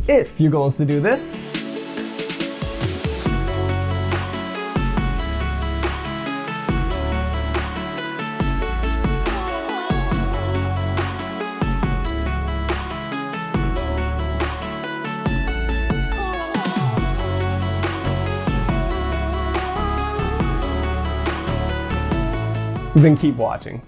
If your goal is to do this, then keep watching.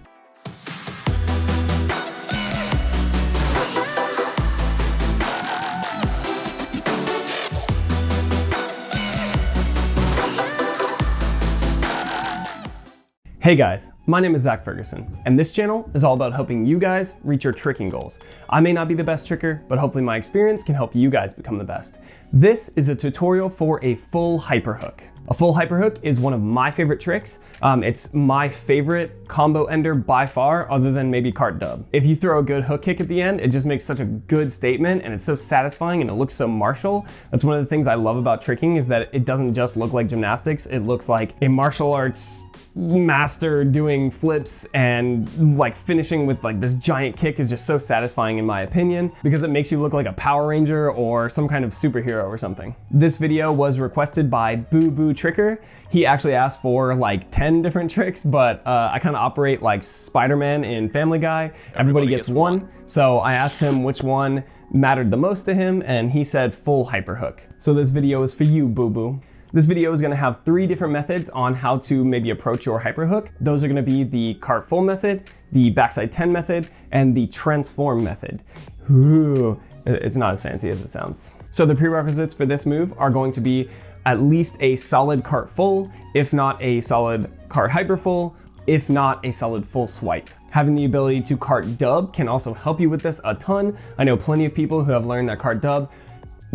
Hey guys, my name is Zach Ferguson, and this channel is all about helping you guys reach your tricking goals. I may not be the best tricker, but hopefully my experience can help you guys become the best. This is a tutorial for a full hyperhook. A full hyperhook is one of my favorite tricks. It's my favorite combo ender by far, other than maybe cart dub. If you throw a good hook kick at the end, it just makes such a good statement, and it's so satisfying, and it looks so martial. That's one of the things I love about tricking, is that it doesn't just look like gymnastics, it looks like a martial arts master doing flips, and like finishing with like this giant kick is just so satisfying in my opinion, because it makes you look like a Power Ranger or some kind of superhero or something. This video was requested by Boo Boo Tricker. He actually asked for like 10 different tricks, but I kind of operate like Spider-Man in Family Guy. Everybody gets one. So I asked him which one mattered the most to him, and he said full hyperhook. So this video is for you, Boo Boo. This video is going to have 3 different methods on how to maybe approach your hyperhook. Those are going to be the cart full method, the backside 10 method, and the transform method. Ooh, it's not as fancy as it sounds. So the prerequisites for this move are going to be at least a solid cart full, if not a solid cart hyper full, if not a solid full swipe. Having the ability to cart dub can also help you with this a ton. I know plenty of people who have learned that cart dub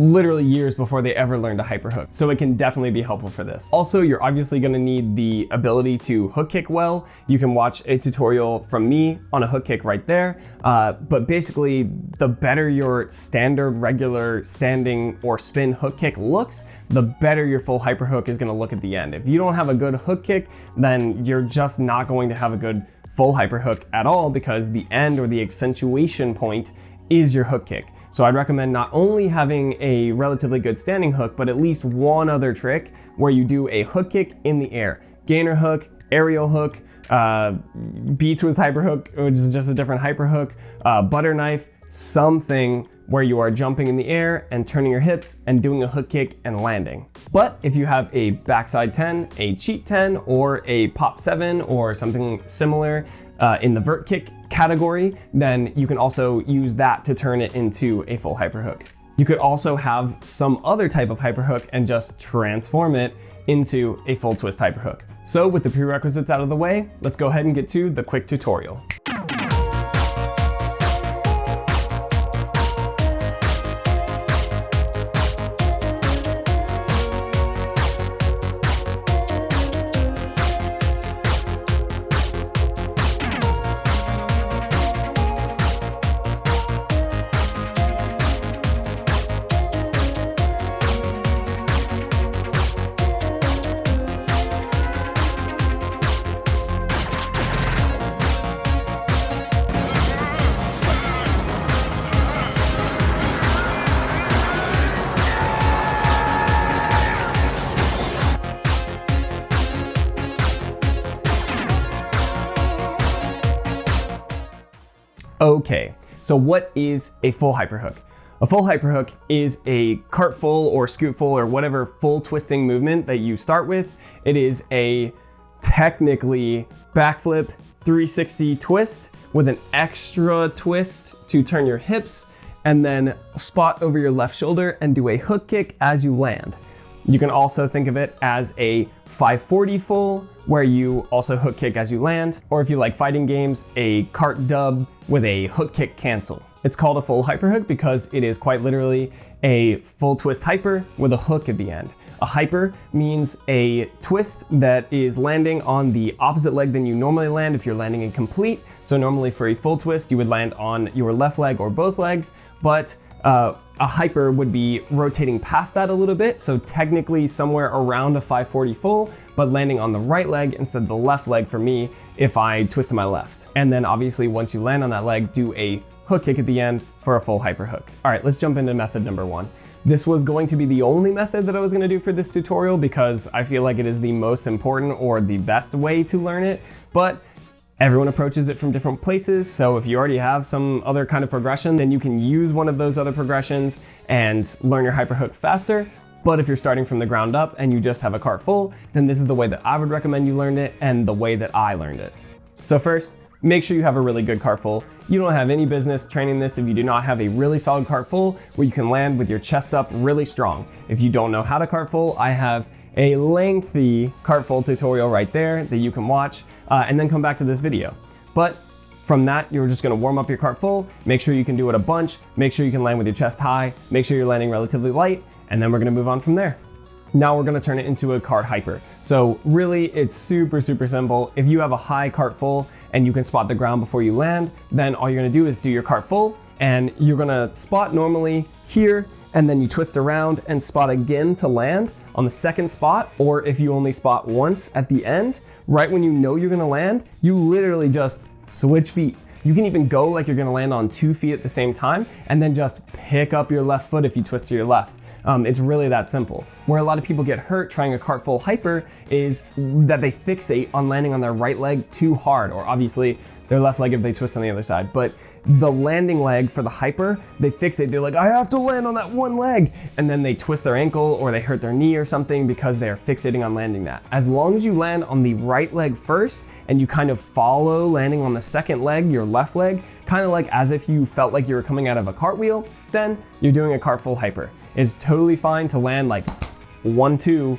literally years before they ever learned a hyperhook. So it can definitely be helpful for this. Also, you're obviously gonna need the ability to hook kick well. You can watch a tutorial from me on a hook kick right there. But basically, the better your standard, regular, standing, or spin hook kick looks, the better your full hyperhook is gonna look at the end. If you don't have a good hook kick, then you're just not going to have a good full hyperhook at all, because the end or the accentuation point is your hook kick. So I'd recommend not only having a relatively good standing hook, but at least one other trick where you do a hook kick in the air. Gainer hook, aerial hook, B-twist hyperhook, which is just a different hyperhook, butter knife, something where you are jumping in the air and turning your hips and doing a hook kick and landing. But if you have a backside 10, a cheat 10, or a pop 7, or something similar in the vert kick category, then you can also use that to turn it into a full hyperhook. You could also have some other type of hyperhook and just transform it into a full twist hyperhook. So with the prerequisites out of the way, let's go ahead and get to the quick tutorial. Okay, so what is a full hyperhook? A full hyperhook is a cart full or scoot full or whatever full twisting movement that you start with. It is a technically backflip 360 twist with an extra twist to turn your hips, and then spot over your left shoulder and do a hook kick as you land. You can also think of it as a 540 full, where you also hook kick as you land, or if you like fighting games, a cart dub with a hook kick cancel. It's called a full hyperhook because it is quite literally a full twist hyper with a hook at the end. A hyper means a twist that is landing on the opposite leg than you normally land if you're landing incomplete. So normally for a full twist, you would land on your left leg or both legs, but a hyper would be rotating past that a little bit, so technically somewhere around a 540 full, but landing on the right leg instead of the left leg for me if I twist to my left. And then obviously once you land on that leg, do a hook kick at the end for a full hyper hook. All right, let's jump into method number 1. This was going to be the only method that I was gonna do for this tutorial because I feel like it is the most important or the best way to learn it, but everyone approaches it from different places. So if you already have some other kind of progression, then you can use one of those other progressions and learn your hyper hook faster. But if you're starting from the ground up and you just have a cart full, then this is the way that I would recommend you learn it and the way that I learned it. So first, make sure you have a really good cart full. You don't have any business training this if you do not have a really solid cart full where you can land with your chest up really strong. If you don't know how to cart full, I have a lengthy cart full tutorial right there that you can watch and then come back to this video. But from that, you're just gonna warm up your cart full, make sure you can do it a bunch, make sure you can land with your chest high, make sure you're landing relatively light, and then we're gonna move on from there. Now we're gonna turn it into a cart hyper. So really, it's super simple. If you have a high cart full and you can spot the ground before you land, then all you're gonna do is do your cart full and you're gonna spot normally here, and then you twist around and spot again to land on the second spot, or if you only spot once at the end, right when you know you're gonna land, you literally just switch feet. You can even go like you're gonna land on 2 feet at the same time and then just pick up your left foot if you twist to your left. It's really that simple. Where a lot of people get hurt trying a cart full hyper is that they fixate on landing on their right leg too hard, or obviously their left leg if they twist on the other side. But the landing leg for the hyper, they fixate, they're like, I have to land on that one leg. And then they twist their ankle or they hurt their knee or something because they're fixating on landing that. As long as you land on the right leg first and you kind of follow landing on the second leg, your left leg, kind of like as if you felt like you were coming out of a cartwheel, then you're doing a cart full hyper. It's totally fine to land like 1-2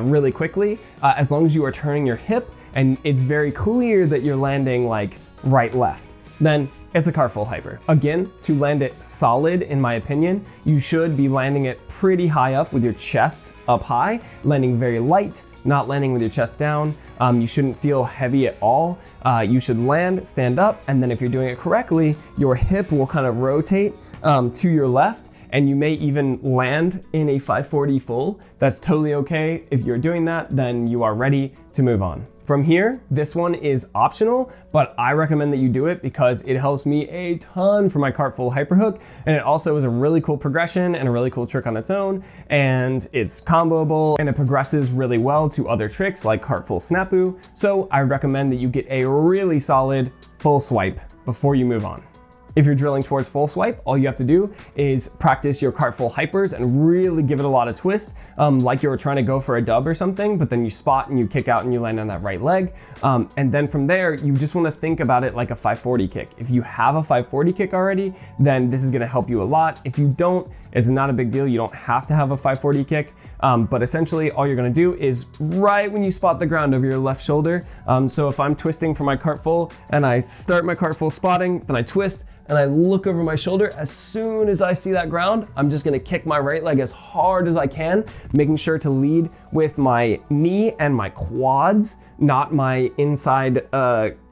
really quickly, as long as you are turning your hip and it's very clear that you're landing like right left, then it's a cart full hyper. Again, to land it solid, in my opinion, you should be landing it pretty high up with your chest up high, landing very light, not landing with your chest down. You shouldn't feel heavy at all. You should land, stand up, and then if you're doing it correctly, your hip will kind of rotate to your left, and you may even land in a 540 full. That's totally okay. If you're doing that, then you are ready to move on. From here, this one is optional, but I recommend that you do it because it helps me a ton for my cart full hyperhook, and it also is a really cool progression and a really cool trick on its own, and it's comboable and it progresses really well to other tricks like cart full snapu. So I recommend that you get a really solid full swipe before you move on. If you're drilling towards full swipe, all you have to do is practice your cart full hypers and really give it a lot of twist, like you were trying to go for a dub or something, but then you spot and you kick out and you land on that right leg. And then from there, you just want to think about it like a 540 kick. If you have a 540 kick already, then this is going to help you a lot. If you don't, it's not a big deal. You don't have to have a 540 kick, but essentially all you're going to do is right when you spot the ground over your left shoulder. So if I'm twisting for my cart full and I start my cart full spotting, then I twist, and I look over my shoulder, as soon as I see that ground, I'm just gonna kick my right leg as hard as I can, making sure to lead with my knee and my quads, not my inside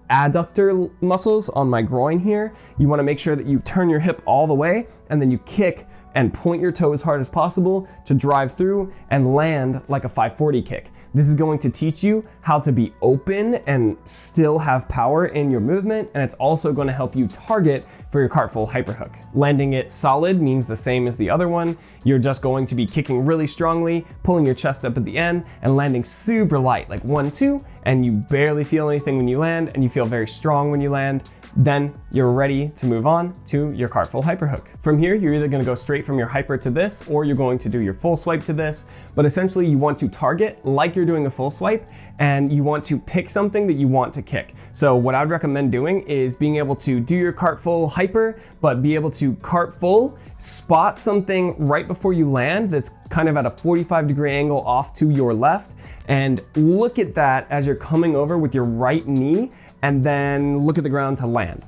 adductor muscles on my groin here. You wanna make sure that you turn your hip all the way, and then you kick and point your toe as hard as possible to drive through and land like a 540 kick. This is going to teach you how to be open and still have power in your movement, and it's also going to help you target for your cart full hyperhook. Landing it solid means the same as the other one. You're just going to be kicking really strongly, pulling your chest up at the end, and landing super light, like 1-2, and you barely feel anything when you land, and you feel very strong when you land. Then you're ready to move on to your cart full hyperhook. From here, you're either gonna go straight from your hyper to this, or you're going to do your full swipe to this, but essentially you want to target like you're doing a full swipe, and you want to pick something that you want to kick. So what I would recommend doing is being able to do your cart full hyper, but be able to cart full, spot something right before you land that's kind of at a 45-degree angle off to your left, and look at that as you're coming over with your right knee, and then look at the ground to land.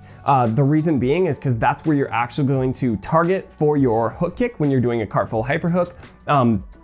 The reason being is because that's where you're actually going to target for your hook kick when you're doing a cart full hyperhook.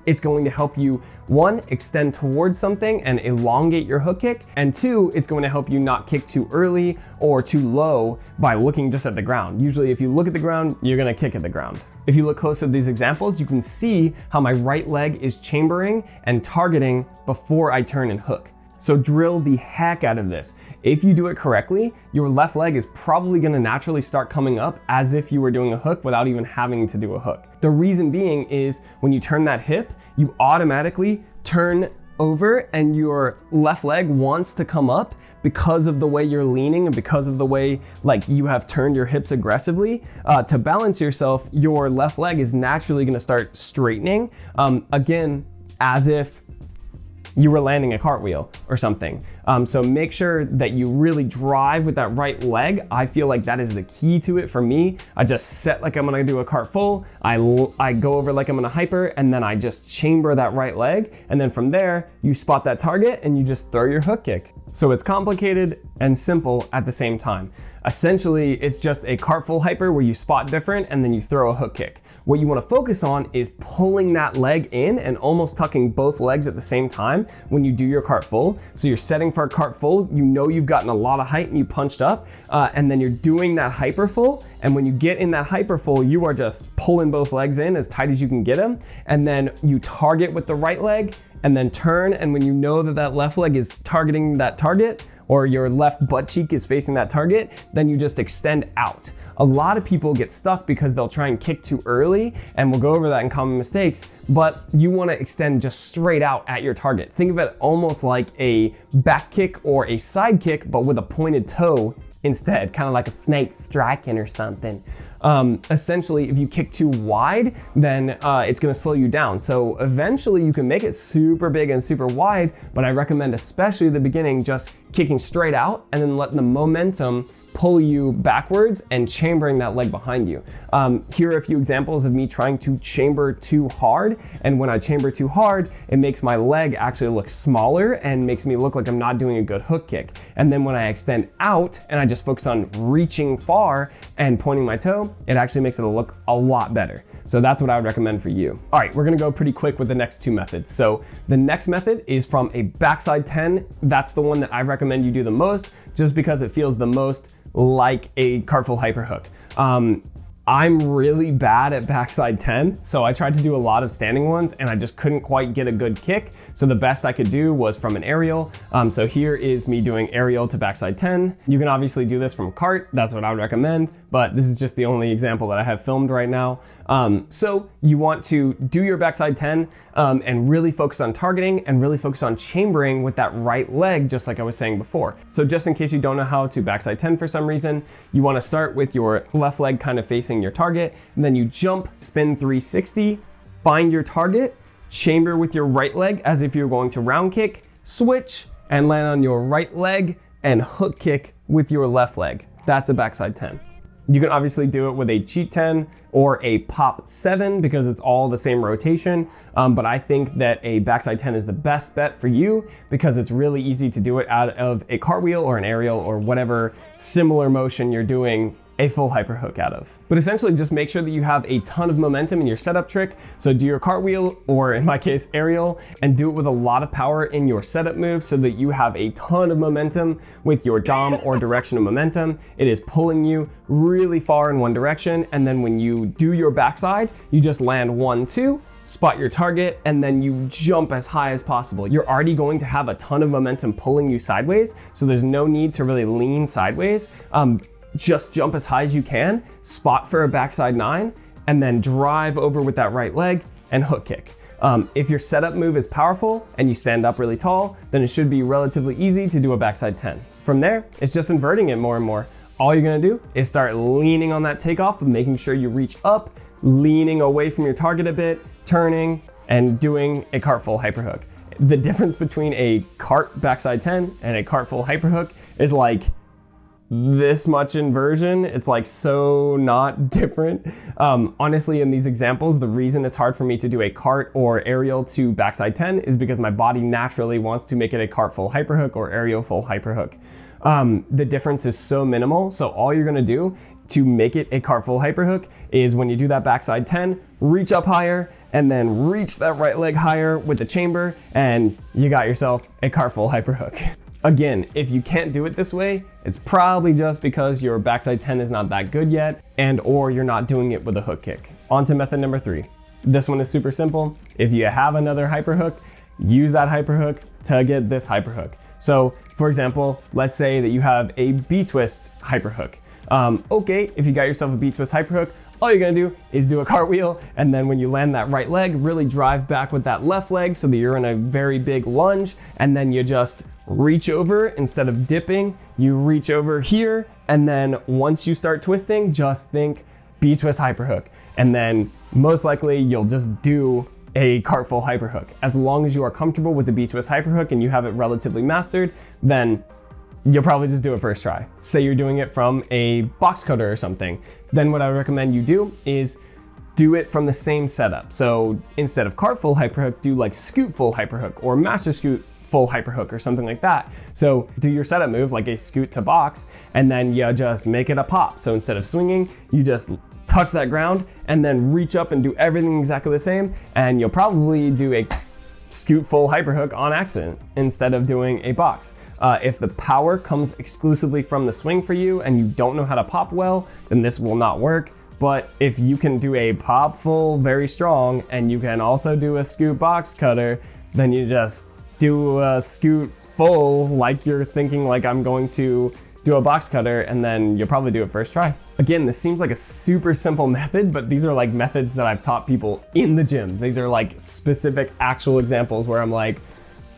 It's going to help you, one, extend towards something and elongate your hook kick, and two, it's going to help you not kick too early or too low by looking just at the ground. Usually if you look at the ground, you're gonna kick at the ground. If you look close at these examples, you can see how my right leg is chambering and targeting before I turn and hook. So drill the heck out of this. If you do it correctly, your left leg is probably gonna naturally start coming up as if you were doing a hook without even having to do a hook. The reason being is when you turn that hip, you automatically turn over and your left leg wants to come up because of the way you're leaning and because of the way like you have turned your hips aggressively. To balance yourself, your left leg is naturally gonna start straightening, again, as if you were landing a cartwheel or something. So make sure that you really drive with that right leg. I feel like that is the key to it for me. I just set like I'm gonna do a cart full, I go over like I'm gonna hyper, and then I just chamber that right leg. And then from there, you spot that target and you just throw your hook kick. So it's complicated and simple at the same time. Essentially, it's just a cart full hyper where you spot different and then you throw a hook kick. What you wanna focus on is pulling that leg in and almost tucking both legs at the same time when you do your cart full. So you're setting for a cart full, you know you've gotten a lot of height and you punched up, and then you're doing that hyper full. And when you get in that hyper full, you are just pulling both legs in as tight as you can get them. And then you target with the right leg and then turn. And when you know that that left leg is targeting that target, or your left butt cheek is facing that target, then you just extend out. A lot of people get stuck because they'll try and kick too early, and we'll go over that in common mistakes, but you wanna extend just straight out at your target. Think of it almost like a back kick or a side kick, but with a pointed toe instead, kind of like a snake striking or something. Essentially, if you kick too wide, then it's gonna slow you down. So eventually you can make it super big and super wide, but I recommend, especially at the beginning, just kicking straight out and then letting the momentum pull you backwards and chambering that leg behind you. Here are a few examples of me trying to chamber too hard. And when I chamber too hard, it makes my leg actually look smaller and makes me look like I'm not doing a good hook kick. And then when I extend out and I just focus on reaching far and pointing my toe, it actually makes it look a lot better. So that's what I would recommend for you. All right, we're gonna go pretty quick with the next two methods. So the next method is from a backside 10. That's the one that I recommend you do the most, just because it feels the most like a cartful hyperhook. I'm really bad at backside 10, so I tried to do a lot of standing ones and I just couldn't quite get a good kick. So the best I could do was from an aerial. So here is me doing aerial to backside 10. You can obviously do this from cart, that's what I would recommend, but this is just the only example that I have filmed right now. So you want to do your backside 10 and really focus on targeting and really focus on chambering with that right leg, just like I was saying before. So just in case you don't know how to backside 10 for some reason, you wanna start with your left leg kind of facing your target, and then you jump, spin 360, find your target, chamber with your right leg as if you're going to round kick, switch, and land on your right leg and hook kick with your left leg. That's a backside 10. You can obviously do it with a cheat 10 or a pop 7 because it's all the same rotation. But I think that a backside 10 is the best bet for you because it's really easy to do it out of a cartwheel or an aerial or whatever similar motion you're doing a full hyperhook out of. But essentially just make sure that you have a ton of momentum in your setup trick. So do your cartwheel, or in my case, aerial, and do it with a lot of power in your setup move so that you have a ton of momentum with your dom or direction of momentum. It is pulling you really far in one direction. And then when you do your backside, you just land 1, 2, spot your target, and then you jump as high as possible. You're already going to have a ton of momentum pulling you sideways, so there's no need to really lean sideways. Just jump as high as you can, spot for a backside 9, and then drive over with that right leg and hook kick. If your setup move is powerful and you stand up really tall, then it should be relatively easy to do a backside 10. From there, it's just inverting it more and more. All you're gonna do is start leaning on that takeoff and making sure you reach up, leaning away from your target a bit, turning, and doing a cartful hyperhook. The difference between a cart backside 10 and a cartful hyperhook is like this much inversion. It's like so not different. Honestly, in these examples, the reason it's hard for me to do a cart or aerial to backside 10 is because my body naturally wants to make it a cart full hyperhook or aerial full hyperhook. The difference is so minimal. So all you're gonna do to make it a cart full hyperhook is when you do that backside 10, reach up higher and then reach that right leg higher with the chamber, and you got yourself a cart full hyperhook. Again, if you can't do it this way, it's probably just because your backside 10 is not that good yet, and or you're not doing it with a hook kick. On to method number 3. This one is super simple. If you have another hyperhook, use that hyperhook to get this hyperhook. So for example, let's say that you have a B-twist hyperhook. Okay, if you got yourself a B-twist hyperhook, all you're gonna do is do a cartwheel, and then when you land that right leg, really drive back with that left leg so that you're in a very big lunge, and then you just reach over. Instead of dipping, you reach over here, and then once you start twisting, just think B-twist hyperhook, and then most likely you'll just do a cartful hyperhook. As long as you are comfortable with the B-twist hyperhook and you have it relatively mastered, then you'll probably just do it first try. Say you're doing it from a box cutter or something, then what I would recommend you do is do it from the same setup. So instead of cart full hyperhook, do like scoot full hyperhook or master scoot full hyperhook or something like that. So do your setup move like a scoot to box, and then you just make it a pop. So instead of swinging, you just touch that ground and then reach up and do everything exactly the same, and you'll probably do a scoot full hyperhook on accident instead of doing a box. If the power comes exclusively from the swing for you and you don't know how to pop well, then this will not work. But if you can do a pop full very strong and you can also do a scoot box cutter, then you just do a scoot full like you're thinking like I'm going to do a box cutter, and then you'll probably do it first try. Again, this seems like a super simple method, but these are like methods that I've taught people in the gym. These are like specific actual examples where I'm like,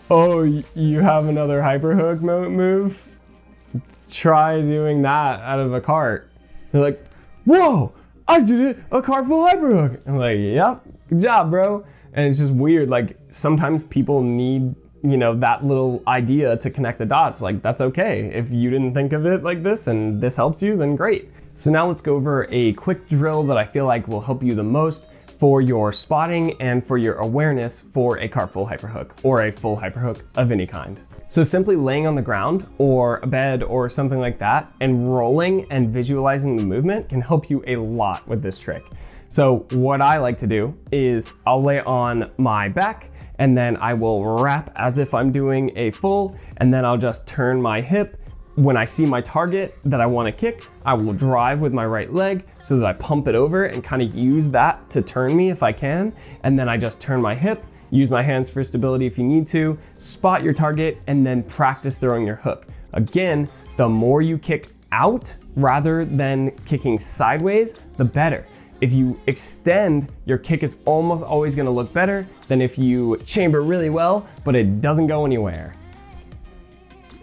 oh, you have another hyperhook move? Try doing that out of a cart. They're like, whoa, I did it, a cart full hyperhook. I'm like, yep, good job, bro. And it's just weird, like sometimes people need, you know, that little idea to connect the dots. Like, that's okay. If you didn't think of it like this and this helps you, then great. So now let's go over a quick drill that I feel like will help you the most for your spotting and for your awareness for a cart full hyperhook or a full hyperhook of any kind. So simply laying on the ground or a bed or something like that and rolling and visualizing the movement can help you a lot with this trick. So what I like to do is I'll lay on my back, and then I will wrap as if I'm doing a full, and then I'll just turn my hip. When I see my target that I want to kick, I will drive with my right leg so that I pump it over and kind of use that to turn me if I can. And then I just turn my hip, use my hands for stability if you need to, spot your target, and then practice throwing your hook. Again, the more you kick out rather than kicking sideways, the better. If you extend, your kick is almost always gonna look better than if you chamber really well, but it doesn't go anywhere.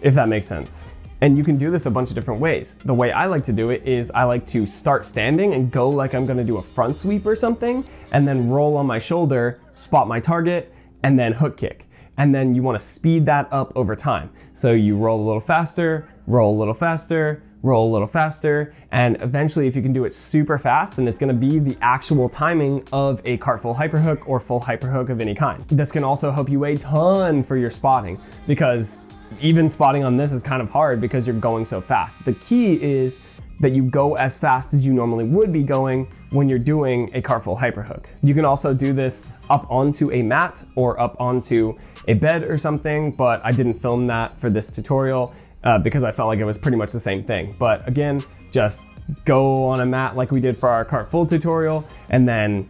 If that makes sense. And you can do this a bunch of different ways. The way I like to do it is I like to start standing and go like I'm gonna do a front sweep or something, and then roll on my shoulder, spot my target, and then hook kick. And then you wanna speed that up over time. So you roll a little faster, roll a little faster, roll a little faster, and eventually if you can do it super fast, then it's gonna be the actual timing of a cart full hyperhook or full hyperhook of any kind. This can also help you a ton for your spotting, because even spotting on this is kind of hard because you're going so fast. The key is that you go as fast as you normally would be going when you're doing a cart full hyperhook. You can also do this up onto a mat or up onto a bed or something, but I didn't film that for this tutorial because I felt like it was pretty much the same thing. But again, just go on a mat like we did for our cart full tutorial, and then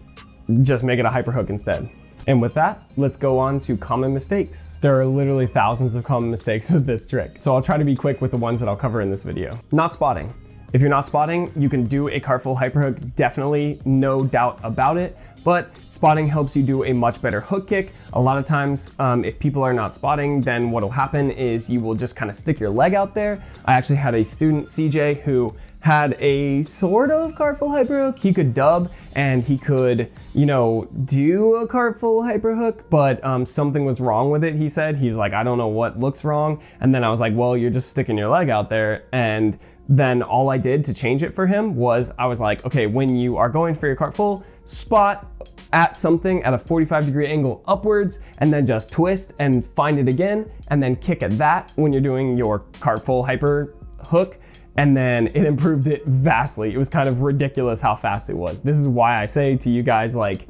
just make it a hyperhook instead. And with that, let's go on to common mistakes. There are literally thousands of common mistakes with this trick, so I'll try to be quick with the ones that I'll cover in this video. Not spotting. If you're not spotting, you can do a cart full hyperhook, definitely, no doubt about it, but spotting helps you do a much better hook kick. A lot of times, if people are not spotting, then what'll happen is you will just kind of stick your leg out there. I actually had a student, CJ, who had a sort of cart full hyperhook. He could dub and he could, you know, do a cart full hyperhook, but something was wrong with it, he said. He's like, I don't know what looks wrong. And then I was like, well, you're just sticking your leg out there. And then all I did to change it for him was I was like, okay, when you are going for your cart full, spot at something at a 45-degree angle upwards, and then just twist and find it again, and then kick at that when you're doing your cart full hyper hook. And then it improved it vastly. It was kind of ridiculous how fast it was. This is why I say to you guys, like,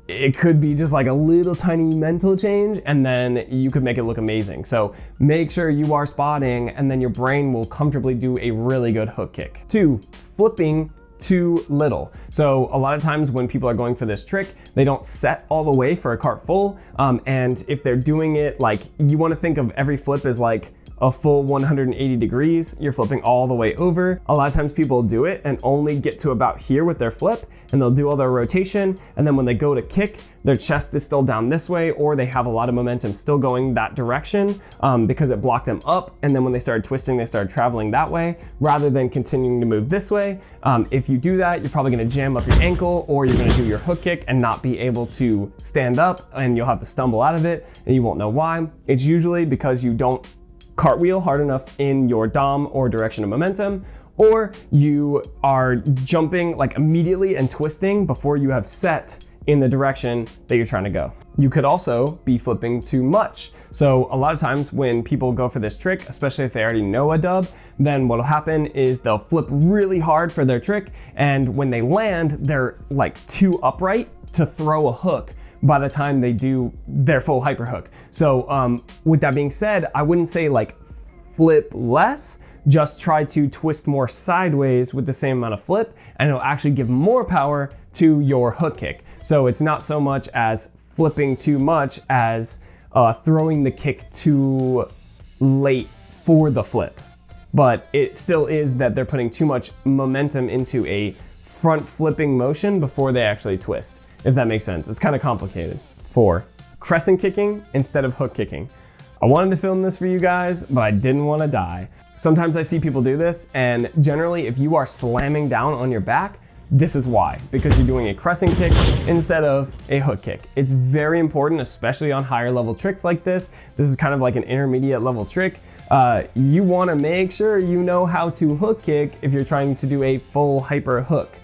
it could be just like a little tiny mental change, and then you could make it look amazing. So make sure you are spotting, and then your brain will comfortably do a really good hook kick. 2, flipping too little. So a lot of times when people are going for this trick, they don't set all the way for a cart full. And if they're doing it, like, you want to think of every flip as like a full 180 degrees, you're flipping all the way over. A lot of times people do it and only get to about here with their flip, and they'll do all their rotation, and then when they go to kick, their chest is still down this way, or they have a lot of momentum still going that direction because it blocked them up, and then when they started twisting, they started traveling that way rather than continuing to move this way. If you do that, you're probably gonna jam up your ankle, or you're gonna do your hook kick and not be able to stand up, and you'll have to stumble out of it, and you won't know why. It's usually because you don't cartwheel hard enough in your dom or direction of momentum, or you are jumping like immediately and twisting before you have set in the direction that you're trying to go. You could also be flipping too much. So a lot of times when people go for this trick, especially if they already know a dub, then what'll happen is they'll flip really hard for their trick, and when they land, they're like too upright to throw a hook by the time they do their full hyper hook. So with that being said, I wouldn't say like flip less, just try to twist more sideways with the same amount of flip, and it'll actually give more power to your hook kick. So it's not so much as flipping too much as throwing the kick too late for the flip. But it still is that they're putting too much momentum into a front flipping motion before they actually twist, if that makes sense. It's kind of complicated. 4, crescent kicking instead of hook kicking. I wanted to film this for you guys, but I didn't want to die. Sometimes I see people do this, and generally if you are slamming down on your back, this is why, because you're doing a crescent kick instead of a hook kick. It's very important, especially on higher level tricks like this. This is kind of like an intermediate level trick. You want to make sure you know how to hook kick if you're trying to do a full hyper hook.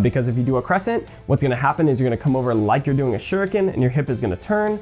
Because if you do a crescent, what's gonna happen is you're gonna come over like you're doing a shuriken and your hip is gonna turn,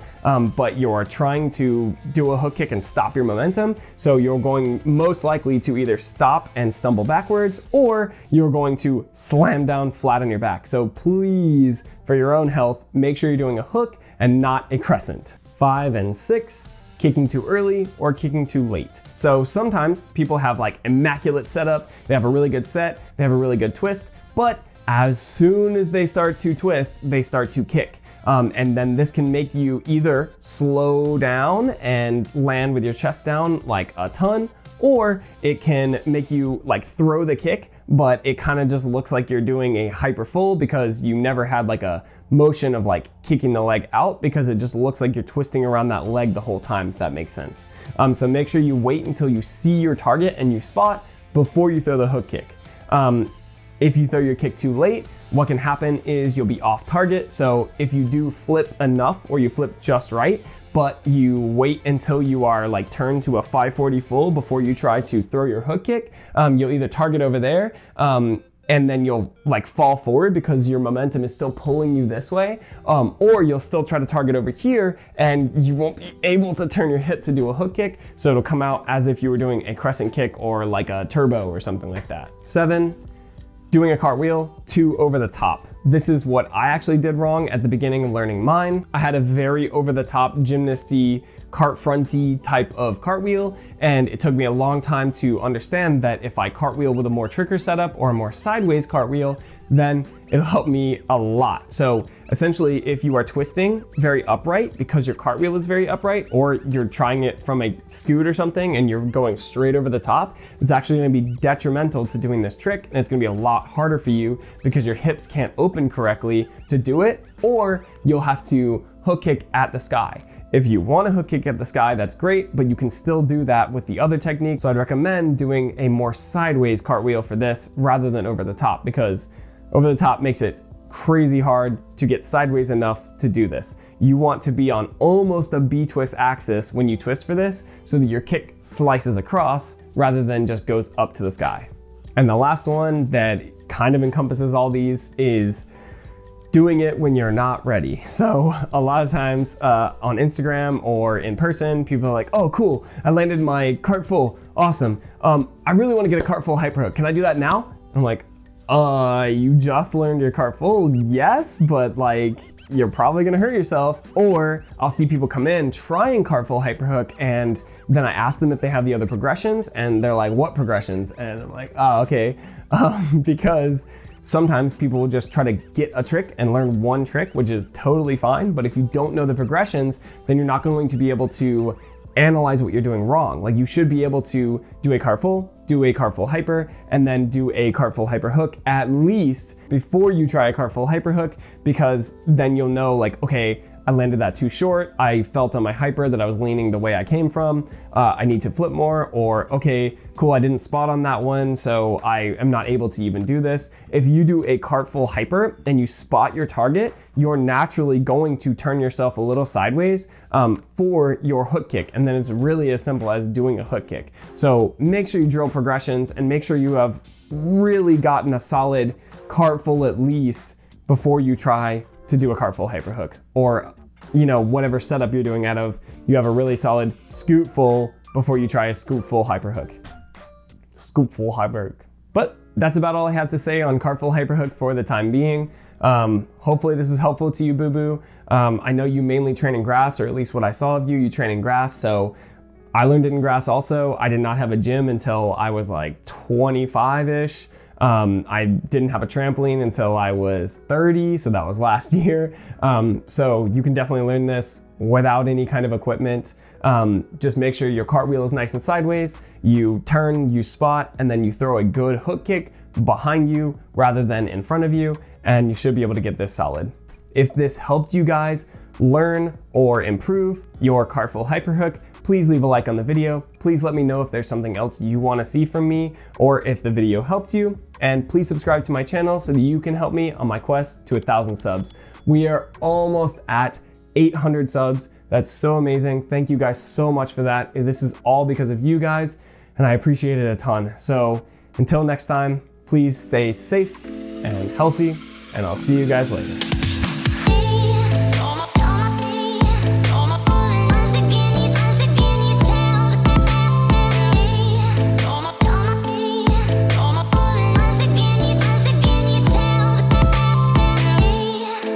but you're trying to do a hook kick and stop your momentum. So you're going most likely to either stop and stumble backwards, or you're going to slam down flat on your back. So please, for your own health, make sure you're doing a hook and not a crescent. 5 and 6, kicking too early or kicking too late. So sometimes people have like immaculate setup, they have a really good set, they have a really good twist, but as soon as they start to twist, they start to kick. And then this can make you either slow down and land with your chest down like a ton, or it can make you like throw the kick, but it kind of just looks like you're doing a hyper full because you never had like a motion of like kicking the leg out, because it just looks like you're twisting around that leg the whole time, if that makes sense. So make sure you wait until you see your target and you spot before you throw the hook kick. If you throw your kick too late, what can happen is you'll be off target. So if you do flip enough, or you flip just right, but you wait until you are like turned to a 540 full before you try to throw your hook kick, you'll either target over there, and then you'll like fall forward because your momentum is still pulling you this way, or you'll still try to target over here and you won't be able to turn your hip to do a hook kick, so it'll come out as if you were doing a crescent kick or like a turbo or something like that. 7, doing a cartwheel too over the top. This is what I actually did wrong at the beginning of learning mine. I had a very over the top gymnasty, cart fronty type of cartwheel, and it took me a long time to understand that if I cartwheel with a more tricker setup or a more sideways cartwheel, then it'll help me a lot. So essentially, if you are twisting very upright because your cartwheel is very upright, or you're trying it from a scoot or something and you're going straight over the top, it's actually gonna be detrimental to doing this trick, and it's gonna be a lot harder for you because your hips can't open correctly to do it, or you'll have to hook kick at the sky. If you want to hook kick at the sky, that's great, but you can still do that with the other technique. So I'd recommend doing a more sideways cartwheel for this rather than over the top, because over the top makes it crazy hard to get sideways enough to do this. You want to be on almost a B-twist axis when you twist for this, so that your kick slices across rather than just goes up to the sky. And the last one that kind of encompasses all these is doing it when you're not ready. So a lot of times on Instagram or in person, people are like, oh cool, I landed my cart full, awesome. I really want to get a cart full hyper hook. Can I do that now? I'm like, you just learned your cart full, yes, but like you're probably gonna hurt yourself. Or I'll see people come in trying cart full hyper hook, and then I ask them if they have the other progressions, and they're like, what progressions? And I'm like, oh, okay, because sometimes people will just try to get a trick and learn one trick, which is totally fine. But if you don't know the progressions, then you're not going to be able to analyze what you're doing wrong. Like, you should be able to do a cart full, do a cart full hyper, and then do a cart full hyper hook at least before you try a cart full hyper hook, because then you'll know, like, okay, I landed that too short. I felt on my hyper that I was leaning the way I came from. I need to flip more, or okay, cool, I didn't spot on that one, so I am not able to even do this. If you do a cart full hyper and you spot your target, you're naturally going to turn yourself a little sideways for your hook kick. And then it's really as simple as doing a hook kick. So make sure you drill progressions and make sure you have really gotten a solid cart full at least before you try to do a cart full hyper hook, or you know, whatever setup you're doing out of, you have a really solid scoop full before you try a scoop full hyper hook. Scoop full hyper hook. But that's about all I have to say on cart full hyper hook for the time being. Hopefully this is helpful to you, boo-boo. I know you mainly train in grass, or at least what I saw of you, you train in grass. So I learned it in grass also. I did not have a gym until I was like 25-ish. I didn't have a trampoline until I was 30, so that was last year. So you can definitely learn this without any kind of equipment. Just make sure your cartwheel is nice and sideways, you turn, you spot, and then you throw a good hook kick behind you rather than in front of you, and you should be able to get this solid. If this helped you guys learn or improve your cart full hyper hook, please leave a like on the video. Please let me know if there's something else you want to see from me, or if the video helped you. And please subscribe to my channel so that you can help me on my quest to 1,000 subs. We are almost at 800 subs. That's so amazing. Thank you guys so much for that. This is all because of you guys, and I appreciate it a ton. So until next time, please stay safe and healthy, and I'll see you guys later.